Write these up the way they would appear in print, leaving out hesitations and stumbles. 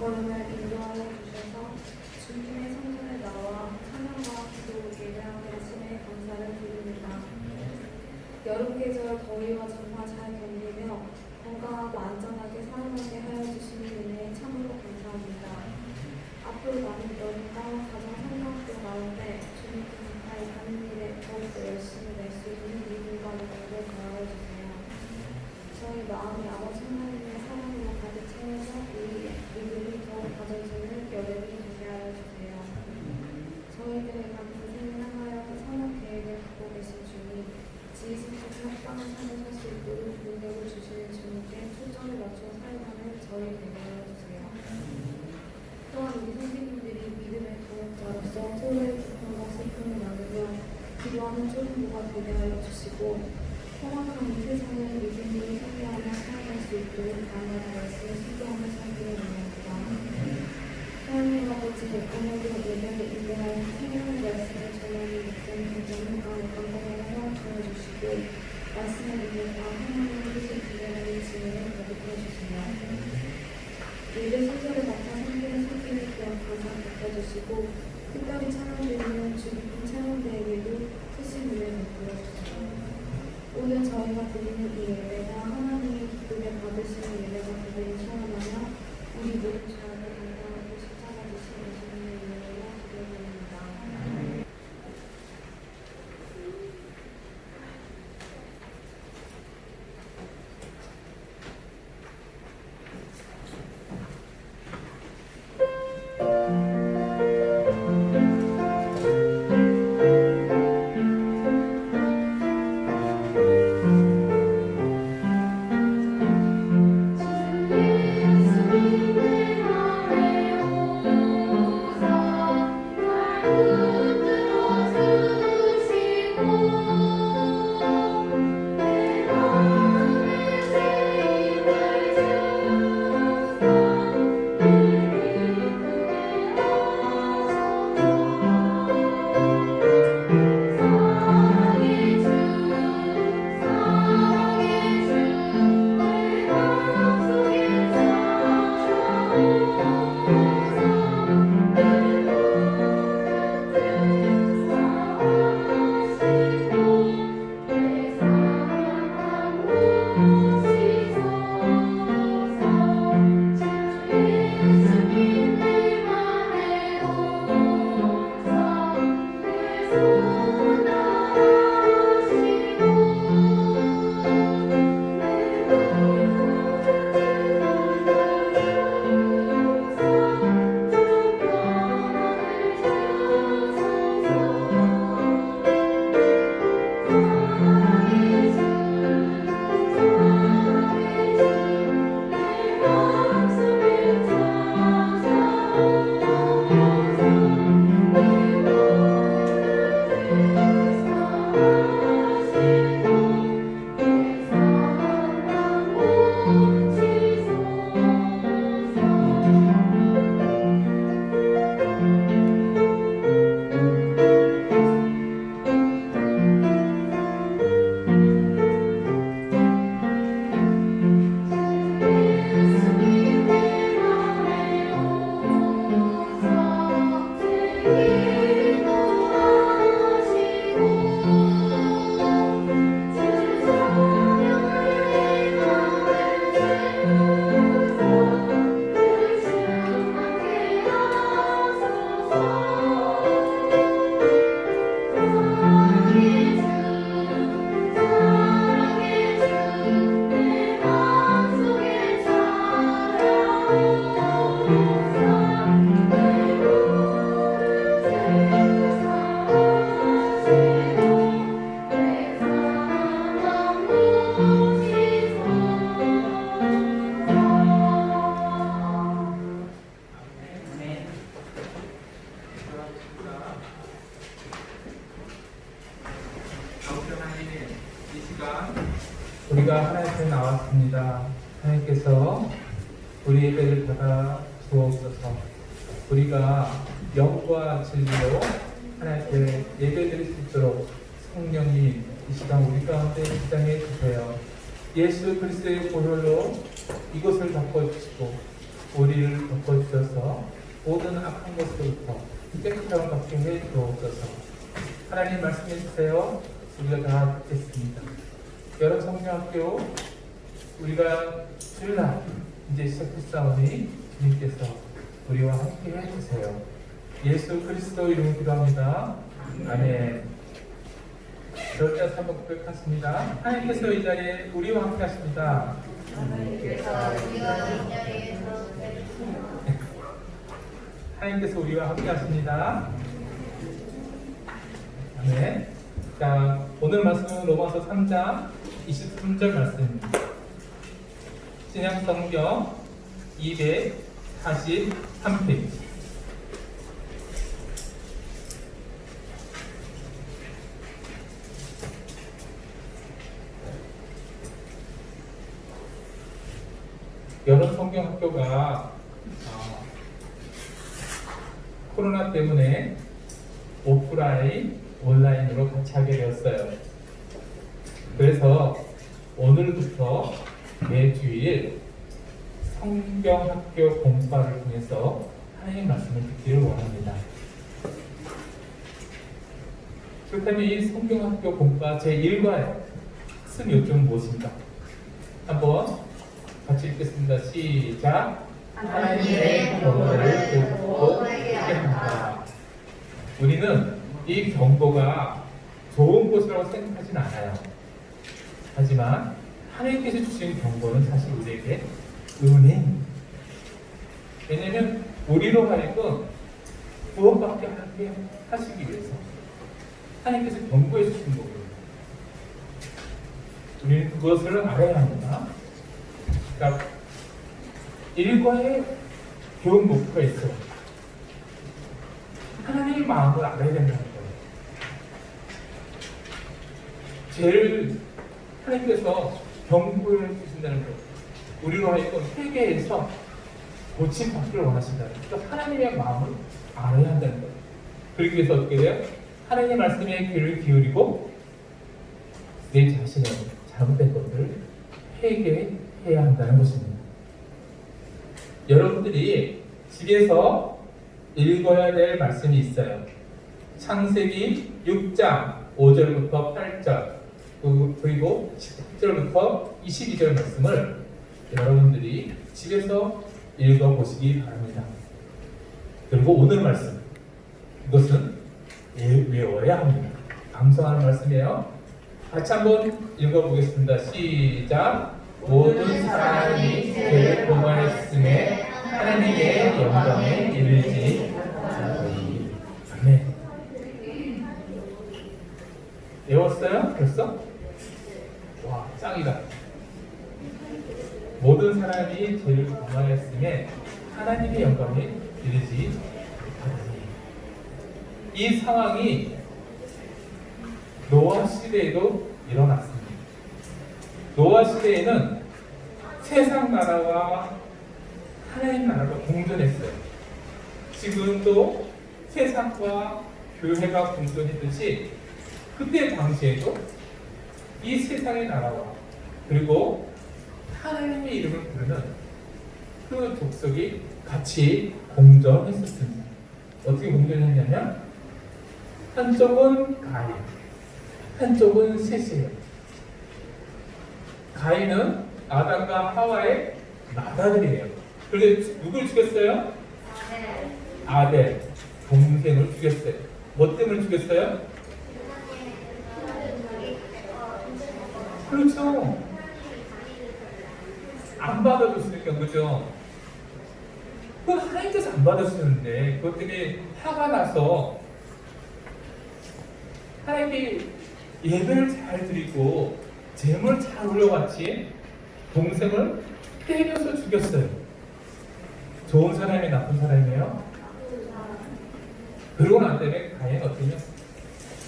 걸음을 인도하여 주셔서 주님의 성전에 나와 찬양과 기도 예배하게 하심에 감사를 드립니다. 여름 계절 더위와 전파 잘 견디며 건강하고 안전하게 살아나게 하여 주시는 은혜에 참으로 감사합니다. 앞으로 남은 여름과 가정 성장교 가운데 주님께서 가는 일에 더욱더 열심히 낼 수 있는 믿음과 능력을 더하여 주세요. 저희 마음이 아버지 하나님의 사랑으로 가득 채워서 우리의 믿음이 더욱 가져지는 여름이 되게 하여 주세요. 저희들의 각 인생을 향하여 선한 계획을 갖고 계신 주님, 지으신 합당한 삶을 살 수 있도록 능력을 주시는 주님께 초점을 맞춰 사용하는 저희 되게 하여 주세요. 또한 우리 선생님들이 믿음의 동역자로서 서로의 고통과 슬픔을 나누며 기도하는 초등부가 되게 하여 주시고 평안한 이 세상을 믿음으로 상대하며 살아갈 수 있도록 나라의 말씀을 순종하며 살기를 원합니다. 하나님 아버지, 오늘도 예배를 인도하여 생명의 말씀을 전하는 목사님 교장을 건강하게 허락하여 주시고 말씀의 능력과 하나님의 뜻을 기대하는 지혜를 가득해 주세요. 예배 순서를 맡아 성경의 성기를 또한 가장 바꿔주시고 특별히 찬양드리는 주기품 찬양대에게도 크신 은혜를 베풀어 주세요. 오늘 저희가 드리는 이 예배가 하나님의 기쁨에 받으시는 예배가 되기를 소원하며 우리 모든 죄악을 감당하고 십자가 지신 예수님의 이름으로 기도드립니다. 우리가 하나님 앞에 나왔습니다. 하나님께서 우리 예배를 받아 주옵소서. 우리가 영과 진리로 하나님께 예배드릴 수 있도록 성령님 이 시간 우리 가운데 지장해 주세요. 예수 그리스도의 보혈로 이곳을 덮어주시고 우리를 덮어주셔서 모든 악한 것으로부터 깨끗함을 받게 해 주옵소서. 하나님 말씀해 주세요. 우리가 다 듣겠습니다. 여러 성경학교 우리가 주일날 이제 시작했사오니 주님께서 우리와 함께 해주세요. 예수 그리스도 이름으로 기도합니다. 아멘. 저희가 한번 고백하십니다. 하나님께서 이 자리에 우리와 함께 하십니다. 하나님께서 우리와 함께 하십니다. 아멘. 자, 오늘 말씀은 로마서 3장 23절 말씀입니다. 신약 성경 243페이지. 여러 성경 학교가 코로나 때문에 오프라인, 온라인으로 같이 하게 되었어요. 그래서 오늘부터 매주일 성경학교 공부를 통해서 하나님 말씀을 듣기를 원합니다. 그렇다면 이 성경학교 공부가 제1과의 학습 요점은 무엇입니까? 한번 같이 읽겠습니다. 시작. 하나님의 경고를 듣고 듣겠습니다. 우리는 이 경고가 좋은 것이라고 생각하진 않아요. 하지만 하나님께서 주신 경고는 사실 우리에게 은혜입니다. 왜냐하면 우리로 하여금 구원받게 하게 하시기 위해서 하나님께서 경고해 주신 거거든요. 우리는 그것을 알아야 합니다. 그러니까 일과의 교육 목표가 있어요. 하나님의 마음을 알아야 된다는 거예요. 죄를 하나님께서 경고해 주신다는 거예요. 우리로 하여금 회개해서 고침받기를 원하신다는 거예요. 그러니까 하나님의 마음을 알아야 한다는 거예요. 그러기 위해서 어떻게 돼요? 하나님의 말씀에 귀를 기울이고 내 자신의 잘못된 것들을 회개해야 한다는 것입니다. 여러분들이 집에서 읽어야 될 말씀이 있어요. 창세기 6장 5절부터 8절 그리고 10절부터 22절 말씀을 여러분들이 집에서 읽어보시기 바랍니다. 그리고 오늘 말씀 이것은 외워야 합니다. 감사하는 말씀이에요. 같이 한번 읽어보겠습니다. 시작. 모든 사람이 죄를 범하였음에 하나님의 영광에 이르지 못하리니. 아멘. 외웠어요? 벌써? 와, 짱이다. 모든 사람이 죄를 범하였음에 하나님의 영광에 이르지 못하리니. 이 상황이 노아 시대에도 일어났습니다. 노아 시대에는 세상 나라와 하나님 나라가 공존했어요. 지금도 세상과 교회가 공존했듯이 그때 당시에도 이 세상의 나라와 그리고 하나님의 이름을 부르는 그 족속이 같이 공존했었습니다. 어떻게 공존했냐면 한쪽은 가인, 한쪽은 셋이에요. 가인은 아담과 하와의 맏아들이에요. 그런데 누굴 죽였어요? 아벨, 동생을 죽였어요. 뭐 때문에 죽였어요? 그렇죠. 안 받아줬으니까, 그죠? 그 하나님께서 안 받아주시는데 그것 때문에 화가 나서 하나님께 예배를 잘 드리고 재물 잘 올려왔지 동생을 때려서 죽였어요. 좋은 사람이 나쁜 사람이에요? 그러고 난 다음에 가인 어떠냐?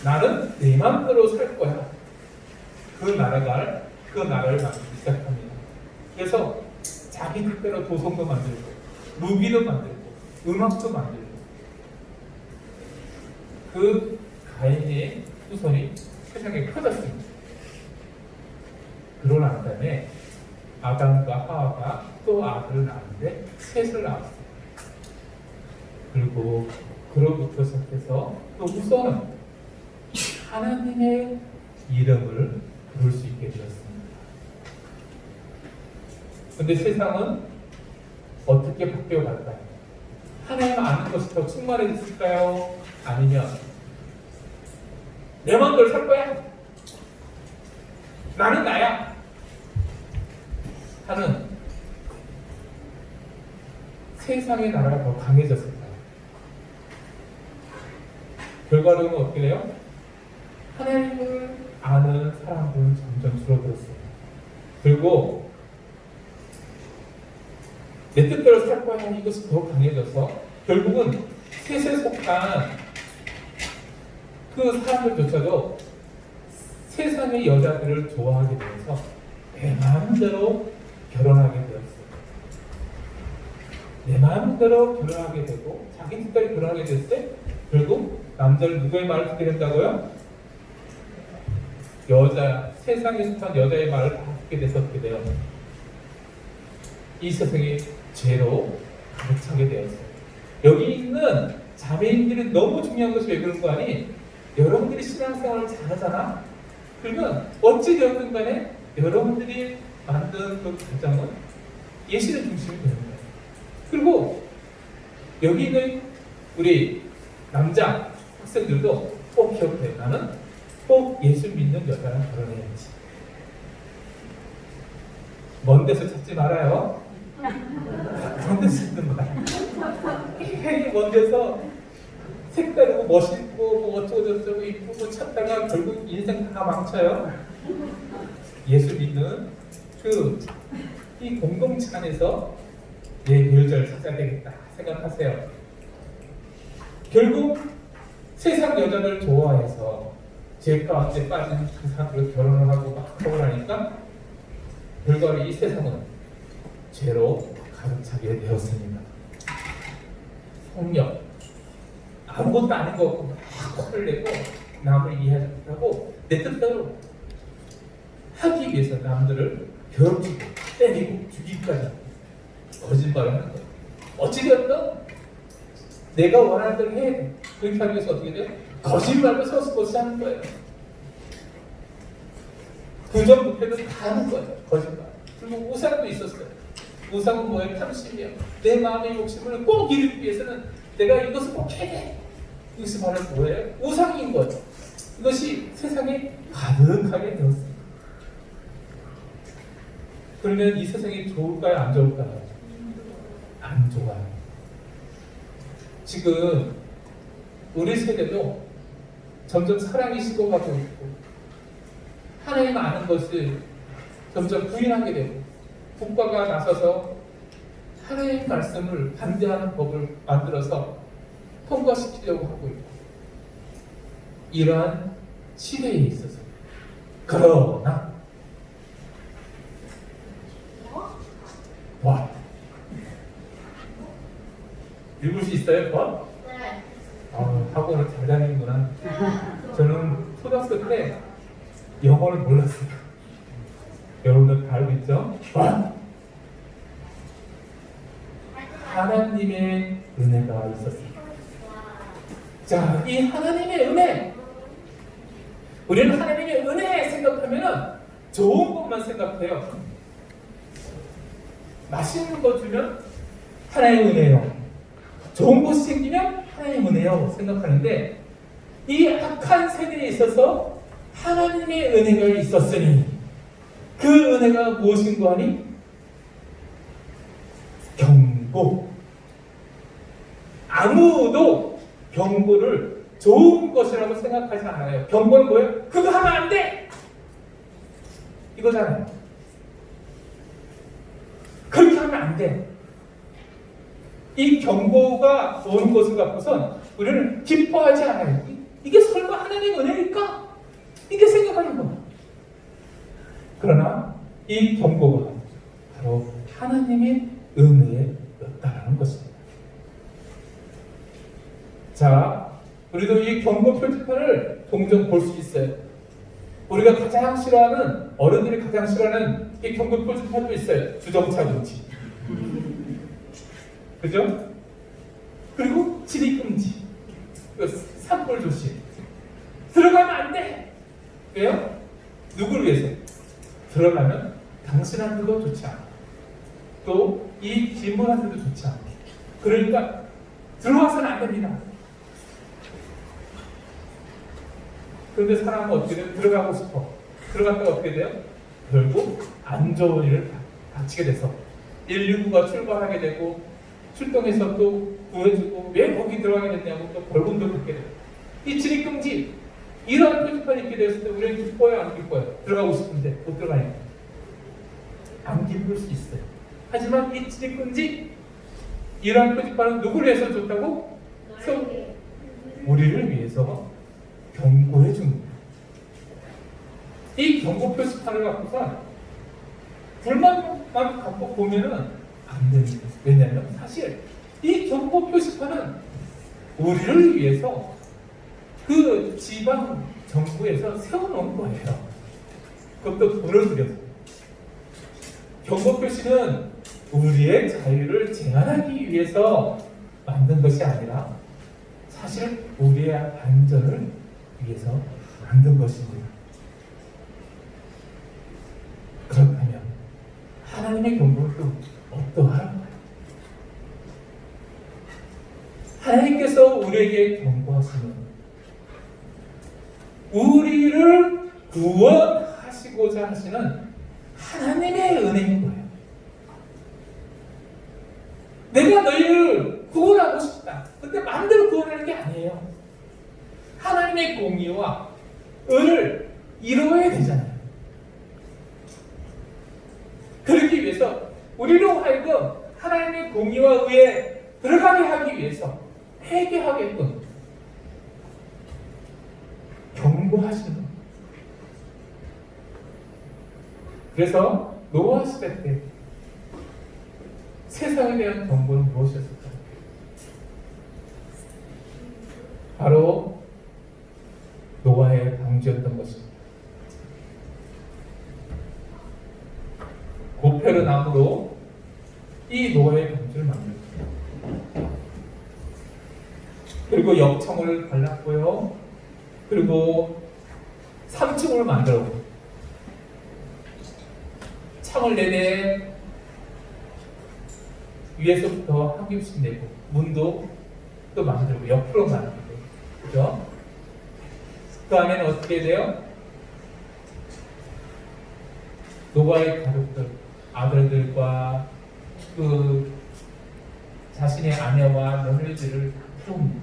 나는 내 마음대로 살 거야. 그 나라를 만들기 시작합니다. 그래서 자기 뜻대로 도성도 만들고 무기도 만들고 음악도 만들고 그 가인의 후손이 세상에 퍼졌습니다. 그러고 난 다음에 아담과 하와가 또 아들을 낳았는데 셋을 낳았어요. 그리고 그로부터 시작해서 또 우선 하나님의 이름을 부를 수 있게 되었습니다. 근데 세상은 어떻게 바뀌어 갈까요? 하나님 아는 것이 더 충만해졌을까요? 아니면 내 마음대로 살 거야? 나는 나야? 하는 세상의 나라가 더 강해졌을까요? 결과로는 어떻게 돼요? 하나님을 아는 사람들은 점점 줄어들었어요. 그리고 내 뜻대로 살 거야 하는 이것이 더 강해져서 결국은 셋에 속한 그 사람들조차도 세상의 여자들을 좋아하게 되어서 내 마음대로 결혼하게 되었어요. 내 마음대로 결혼하게 되고 자기 뜻대로 결혼하게 됐을 때 결국 남자를 누구의 말을 듣게 된다고요? 세상에 속한 여자의 말을 다 듣게 돼서 어떻게 돼요? 이 세상이 죄로 가득 차게 되었어요. 여기 있는 자매인들이 너무 중요한 것이 왜 그런 거 아니? 여러분들이 신앙생활을 잘하잖아? 그러면 어찌되었든 간에 여러분들이 만든 그 가정은 예수의 중심이 되는 거예요. 그리고 여기 있는 우리 남자 학생들도 꼭 기억해. 나는 꼭 예수 믿는 여자랑 결혼해야지. 먼 데서 찾지 말아요. 먼 데서 찾는 거야. 괜히 먼 데서 색다르고 멋있고 뭐 어쩌고저쩌고 이쁘고 찾다가 결국 인생 다 망쳐요. 예수 믿는 이 공동체 안에서 내 배우자를 찾아야 되겠다 생각하세요. 결국 세상 여자를 좋아해서 죄 가운데 빠진 그 사람들을 결혼을 하고 막 하니까 결과로 이 세상은 죄로 가득 차게 되었습니다. 폭력, 아무것도 아닌 것 같고 막 화를 내고 남을 이해하지 못하고 내 뜻대로 하기 위해서 남들을 괴롭히고 때리고 죽이기까지 거짓말을 하는 거예요. 어찌되었든 내가 원하는 대로 해야 돼. 그렇게 하기 위해서 어떻게 돼요? 거짓말로 서슴없이 하는 거예요. 그 전부터는 다 하는 거예요. 거짓말. 그리고 우상도 있었어요. 우상은 뭐예요? 탐심이에요. 내 마음의 욕심을 꼭 이루기 위해서는 내가 이것을 꼭 해야 돼. 이것이 바로 뭐예요? 우상인 거예요. 이것이 세상에 가득하게 되었습니다. 그러면 이 세상이 좋을까요? 안 좋을까요? 안 좋아요. 지금 우리 세대도 점점 사랑이 식어가고 있고 하나님 아는 것을 점점 부인하게 되고 국가가 나서서 하나님 말씀을 반대하는 법을 만들어서 통과시키려고 하고 있고 이러한 시대에 있어서 그러나 와 읽을 수 있어요? 뭐? 네. 학원을 잘 다니는구나. 저는 초등학교 때 영어를 몰랐어요. 여러분들 다 알고 있죠? 하나님의 은혜가 있었습니다. 자, 이 하나님의 은혜, 우리는 하나님의 은혜 생각하면은 좋은 것만 생각해요. 맛있는 거 주면 하나님의 은혜요. 좋은 것이 생기면 하나님의 은혜요 생각하는데 이 악한 세대에 있어서 하나님의 은혜가 있었으니 그 은혜가 무엇인가 하니 경고. 아무도 경고를 좋은 것이라고 생각하지 않아요. 경고는 뭐예요? 그거 하면 안 돼! 이거잖아요. 그렇게 하면 안 돼. 이 경고가 오는 것을 갖고선 우리는 기뻐하지 않아요. 이게 설마 하나님의 은혜일까? 이게 생각하는 거예요. 그러나 이 경고가 바로 하나님의 은혜였다라는 것입니다. 자, 우리도 이 경고 표지판을 종종 볼 수 있어요. 우리가 가장 싫어하는, 어른들이 가장 싫어하는 이 경고 표지판도 있어요. 주정차 금지. 그죠? 그리고 진입 금지. 산불 조심. 들어가면 안 돼. 왜요? 누구를 위해서? 들어가면 당신한테도 좋지 않아. 또 이 뒷문한테도 좋지 않아. 그러니까 들어와서는 안 됩니다. 그런데 사람은 어떻게 돼요? 들어가고 싶어. 들어갔다가 어떻게 돼요? 결국 안 좋은 일을 닥치게 돼서 119가 출발하게 되고 출동해서 또 구해주고 왜 거기 들어가게 됐냐고 또 벌금도 받게 돼요. 이 진입금지 이런 표지판이 있게 되었을 때 우리는 기뻐요? 안 기뻐요? 들어가고 싶은데 못 들어가니까 안 기쁠 수 있어요. 하지만 이 진입금지 이러한 표지판은 누구를 위해서 줬다고? 우리를 위해서 경고해 줍니다. 이 경고 표지판을 갖고서 불만만 갖고 보면은 안 됩니다. 왜냐하면 사실 이 경고 표지판은 우리를 위해서 그 지방 정부에서 세워놓은 거예요. 그것도 돈을 들여서. 경고 표시는 우리의 자유를 제한하기 위해서 만든 것이 아니라 사실 우리의 안전을 위해서 만든 것입니다. 그렇다면 하나님의 경고는 또 어떠할까요? 하나님께서 우리에게 경고하시는 우리를 구원하시고자 하시는 하나님의 은혜인 거예요. 내가 너희를 구원하고 싶다. 근데 마음대로 구원하는 게 아니에요. 하나님의 공의와 의를 이루어야 되잖아요. 그러기 위해서 우리로 하여금 하나님의 공의와 의에 들어가게 하기 위해서 회개하게끔 경고하시는 겁니다. 그래서 노아 시대 때 세상에 대한 경고는 무엇이었을까요? 바로 노아의 방주였던 것입니다. 고페르 나무로 이 노아의 방주를 만들었습니다. 그리고 역청을 발랐고요. 그리고 3층을 만들었고 창을 내내 위에서부터 한 겹씩 내고 문도 또 만들고 옆으로 만들고 그죠? 그 다음에는 어떻게 돼요? 노아의 가족들 아들들과 그 자신의 아내와 며느리들을 좀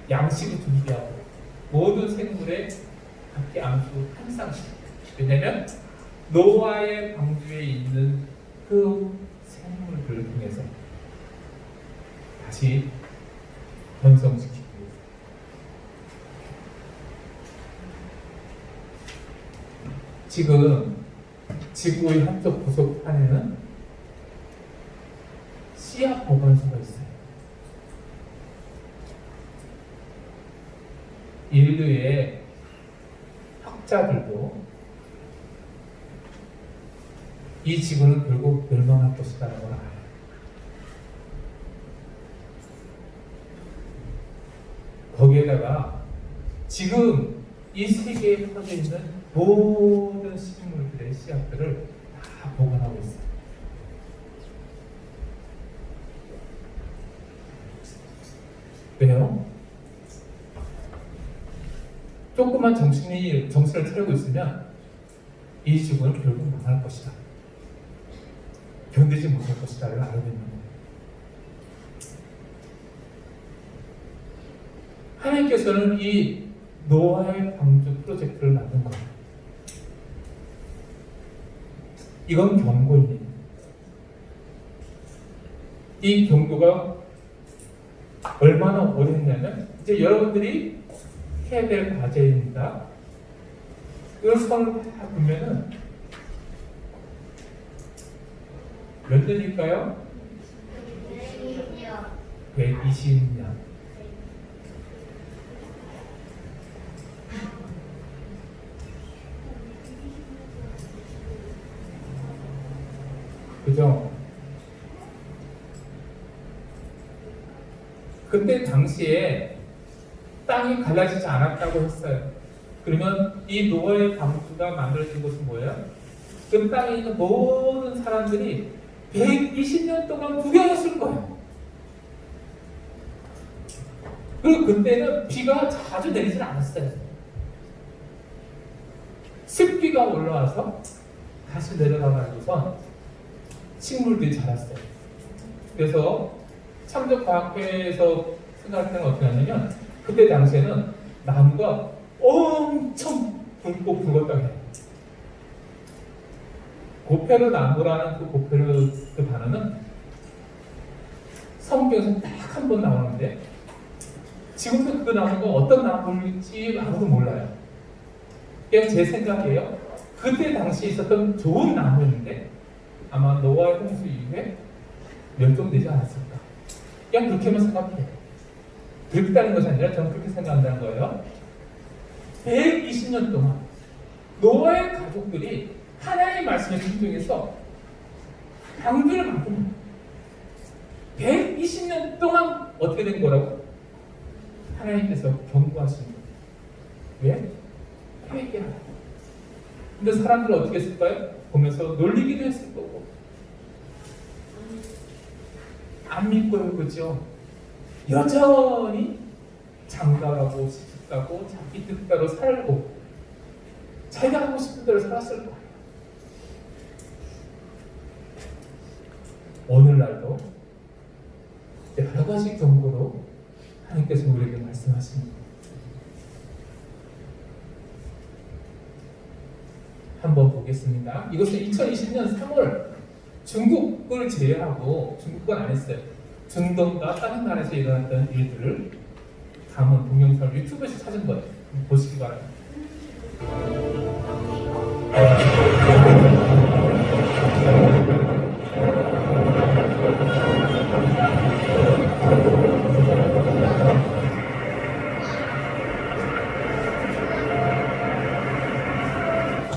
양식을 준비하고 모든 생물의 각기 암수 항상 왜냐면 노아의 방주에 있는 그 생물들을 통해서 다시 번성시키기 위해서 지금 지구의 한쪽 구석판에는 씨앗 보관소가 있어요. 인류의 학자들도 이 지구는 결국 멸망할 것이라는 걸 알아요. 거기에다가 지금 이 세계에 퍼져 있는 모든 식물들의 씨앗들을 다 보관하고 있어요. 왜요? 조금만 정신을 차리고 있으면 이 지구는 결국 망할 것이다. 견디지 못할 것이다를 알고 있는 거예요. 하나님께서는 이 노아의 방주 프로젝트를 만든 거예요. 이건 경고입니다. 이 경고가 얼마나 오래 했냐면 이제 여러분들이 해야 될 과제입니다. 이걸 선을 다 보면은 몇 년일까요? 120년. 그죠? 그때 당시에 땅이 갈라지지 않았다고 했어요. 그러면 이 노아의 방주가 만들어진 것은 뭐예요? 그 땅에 있는 모든 사람들이 120년 동안 구경했을 거예요. 그리고 그때는 비가 자주 내리질 않았어요. 습기가 올라와서 다시 내려가가지고선 식물들이 자랐어요. 그래서 창조과학회에서 생각할 때는 어떻게 하냐면 그때 당시에는 나무가 엄청 붉고 붉었다고 해요. 고페르 나무라는 그 고페르 그 단어는 성경에서 딱 한 번 나오는데 지금도 그 나무가 어떤 나무일지 아무도 몰라요. 그냥 제 생각이에요. 그때 당시에 있었던 좋은 나무였는데 아마 노아의 홍수 이후에 멸종되지 않았을까. 그냥 그렇게만 생각해요. 그렇다는 것이 아니라 저는 그렇게 생각한다는 거예요. 120년 동안 노아의 가족들이 하나님의 말씀에 순종해서 방주를 만듭니다. 120년 동안 어떻게 된 거라고? 하나님께서 경고하신 거예요. 왜? 회개하라. 근데 사람들은 어떻게 했을까요? 보면서 놀리기도 했을 거고 안 믿고요, 그죠? 여전히 장가가고 시집가고 자기 뜻대로 살고 자기가 하고 싶은 대로 살았을 거예요. 오늘날도 여러 가지 경고로 하나님께서 우리에게 말씀하십니다. 한번 보겠습니다. 이것은 2020년 3월 중국을 제외하고 중국은 안 했어요. 중동과 다른 나라에서 일어났던 일들을 담은 동영상을 유튜브에서 찾은 거예요. 보시기 바랍니다.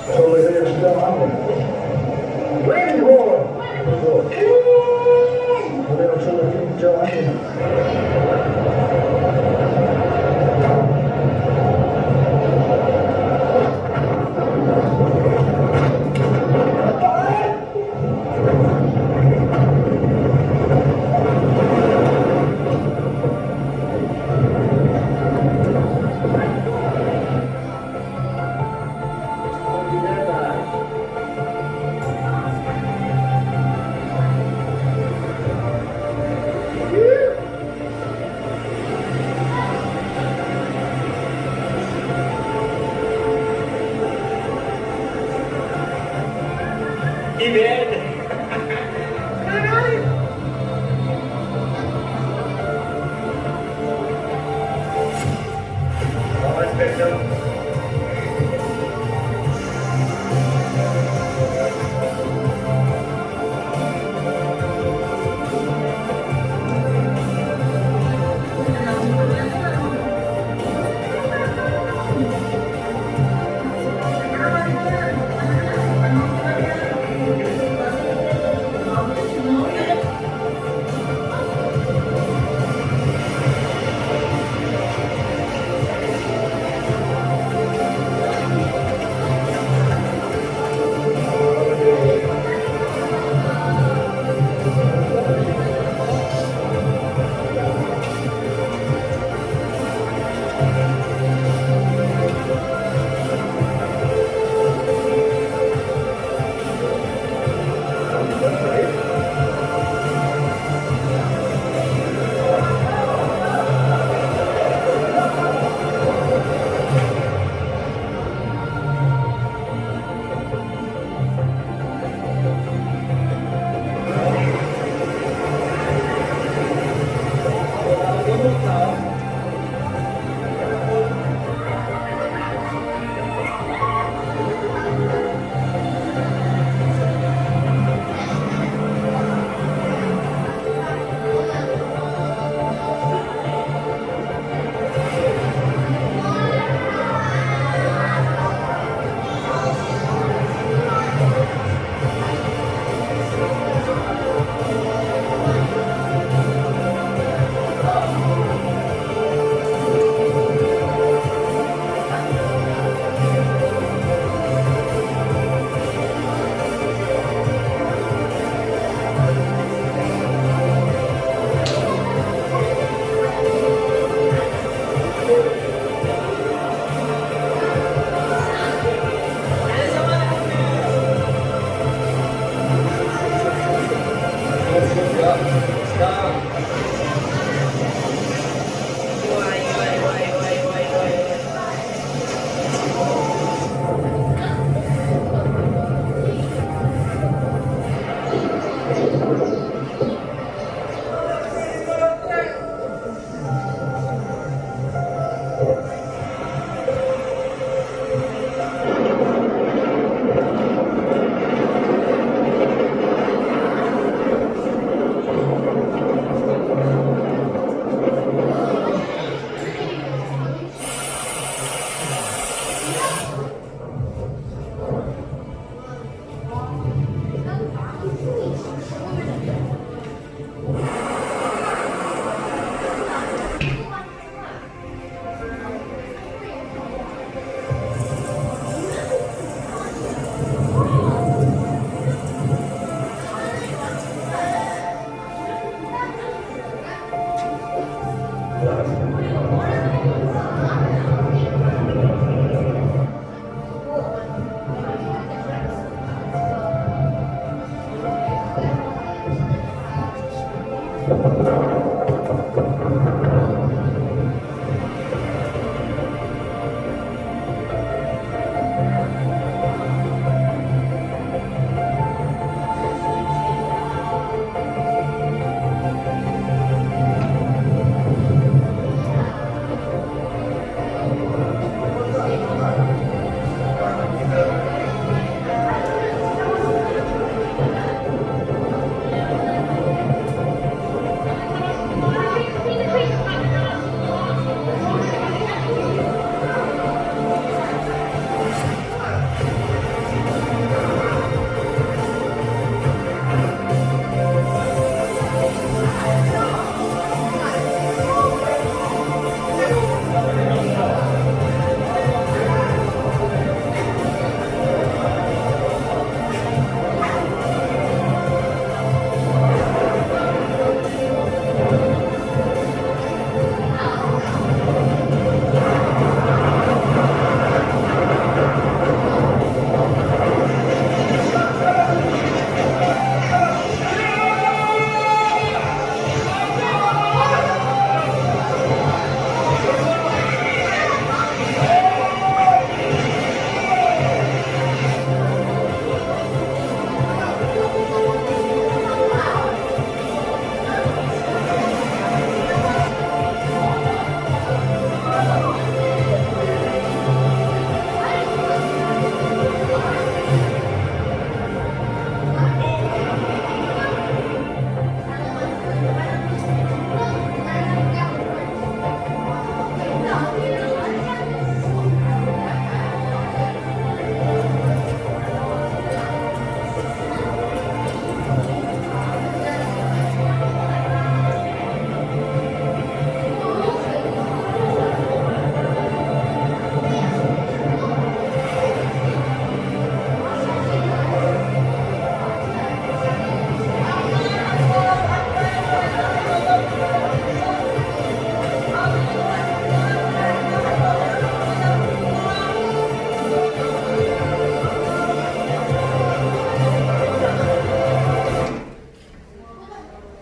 서울에 수정하고 왼고 그리고 그대로 서로 진정하니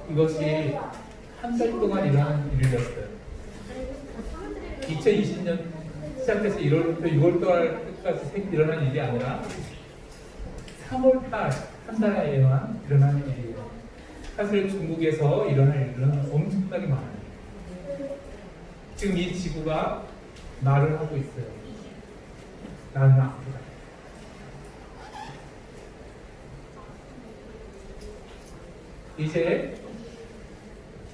이것이 한 달 동안 일어난 일이었어요. 2020년 시작해서 1월부터 6월 달까지 일어난 일이 아니라 3월 달 한 달에만 일어난 일이에요. 사실 중국에서 일어날 일은 엄청나게 많아요. 지금 이 지구가 말을 하고 있어요. 나는 아프다. 이제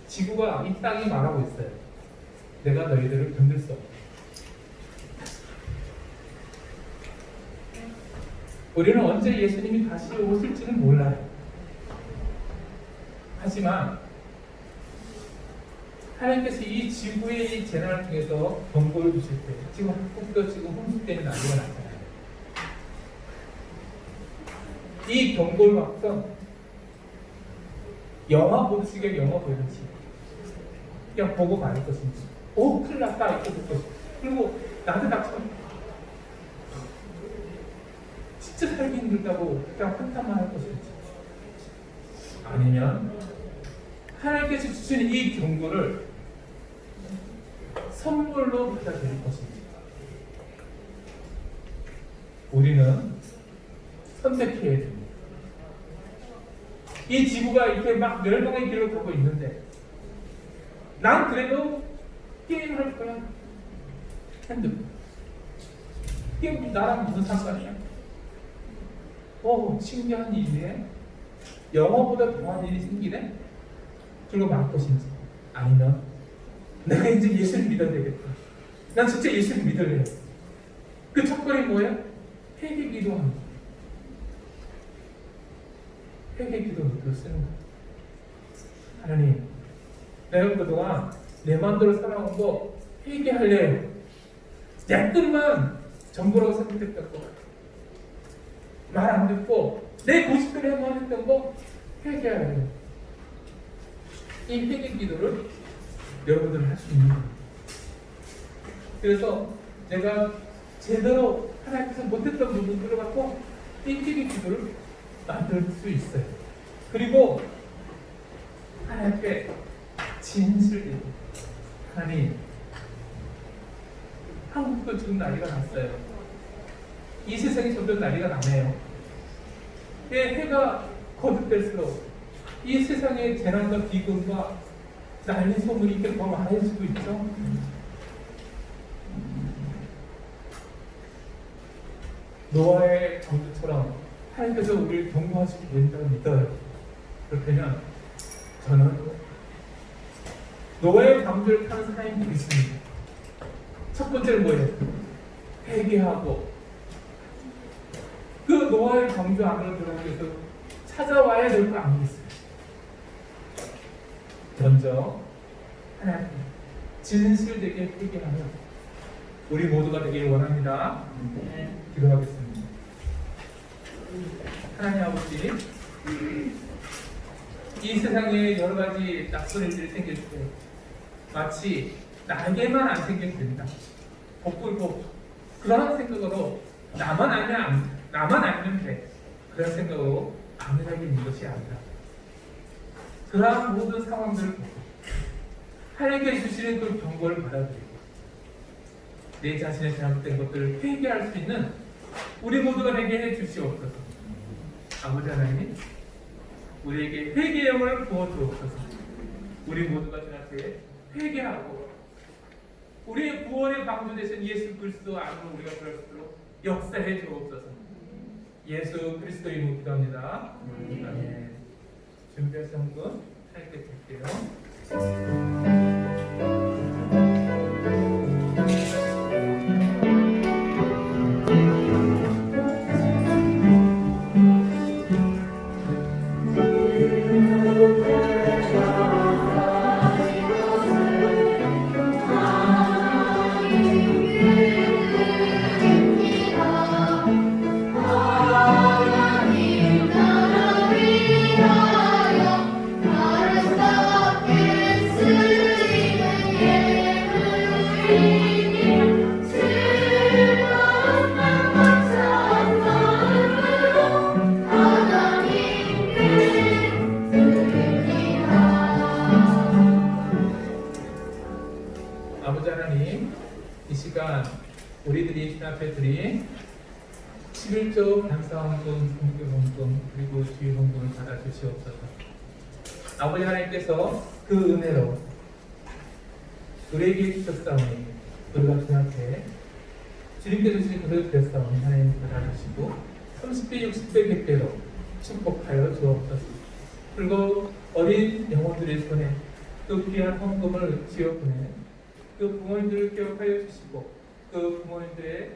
지구가 이 땅이 말하고 있어요. 내가 너희들을 건들 수 없다. 우리는 언제 예수님이 다시 오실지는 몰라요. 하지만 하나님께서 이 지구의 이 재난을 통해서 경고를 주실 때, 지금 한국도 지금 홍수 때문에 난리가 났잖아요. 이 경고를 막상 영화 보듯이 영화 보듯이 그냥 보고 말 것인지, 오 큰일 났다 이렇게 볼 것인지, 그리고 나도 닥쳐 진짜 살기 힘들다고 그냥 한탄만 할 것인지, 아니면 하나님께서 주신 이 경고를 선물로 받아들일 것인지, 우리는 선택해야 됩니다. 이 지구가 이렇게 막 멸망의 길로 가고 있는데 난 그래도 게임을 할 거야. 핸드폰. 이게 나랑 무슨 상관이야? 신기한 일이네. 영어보다 더한 일이 생기네? 그리고 말 것인지, 아니면 내가 이제 예수를 믿어야 되겠다. 난 진짜 예수를 믿을래. 그 첫걸이 뭐야? 회개 기도하는 거야. 회개 기도를 쓰는 거야. 하나님, 내가 그동안 내 마음대로 살아온 거 회개할래요. 내 뜻만 전부라고 생각했던 거, 말 안 듣고 내 고집대로만 했던 거 회개해요. 이 회개 기도를 여러분들은 할 수 있는 거예요. 그래서 내가 제대로 하나님께서 못했던 부분들을 갖고 이 회개 기도를 만들 수 있어요. 그리고 하나님께 진실되게 하나님, 한국도 지금 난리가 났어요. 이 세상이 점점 난리가 나네요. 해가 거듭될수록 이 세상의 재난과 비극과 난리 소문이 이렇게 더 많아지고 있죠. 노아의 방주처럼 하나님께서 우리를 경고하시고 된다고 믿어요. 그렇다면 저는 노아의 방주를 타는 사람이 되겠습니다. 첫 번째는 뭐예요? 회개하고 그 노아의 방주 안으로 들어가기 위해서 찾아와야 될 거 아니겠어요? 먼저 하나님 진실되게 회개하며 우리 모두가 되길 원합니다. 기도하겠습니다. 하나님 아버지, 이 세상에 여러 가지 낯선 일들이 생길 때 마치 나에게만 안 생겨도 된다, 복불복, 그런 생각으로 나만 알면 돼, 그런 생각으로 안일하게 있는 것이 아니라 그러한 모든 상황들을 보고 하나님께 주시는 그 경고를 받아들이고 내 자신의 잘못된 것들을 회개할 수 있는 우리 모두가 되게 해 주시옵소서. 아버지 하나님, 우리에게 회개의 영을 부어주옵소서. 우리 모두가 주 앞에 회개하고 우리의 구원의 방주 되신 예수 그리스도 안으로 우리가 들어갈 수 있도록 역사해 주옵소서. 예수 그리스도의 이름으로 기도합니다. 아멘. 준비하신 분 하나님께 드릴게요. 아버지 하나님, 이 시간 우리들이 주님 앞에 드린 11조 감사헌금, 공교헌금, 그리고 주의헌금을 받아주시옵소서. 아버지 하나님께서 그 은혜로 우리에게 주셨사오니 우리가 주님 앞에 주님께서 주신 그대로 드렸사오니 하나님 받아주시고 30배, 60배, 100배로 축복하여 주옵소서. 그리고 어린 영혼들의 손에 또 귀한 헌금을 지어보내 그 부모님들을 기억하여 주시고 그 부모님들의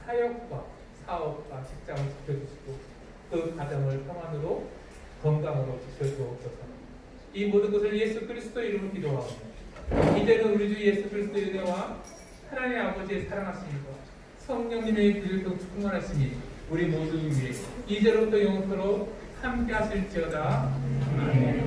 사역과 사업과 직장을 지켜주시고 그 가정을 평안으로 건강으로 지켜주옵소서. 이 모든 것을 예수 그리스도의 이름으로 기도하옵니다. 이제는 우리 주 예수 그리스도의 은혜와 하나님 아버지의 사랑하심과 성령님의 길을 충만하시니 우리 모두 위에 이제로부터 영원토록 함께 하실지어다. 아멘.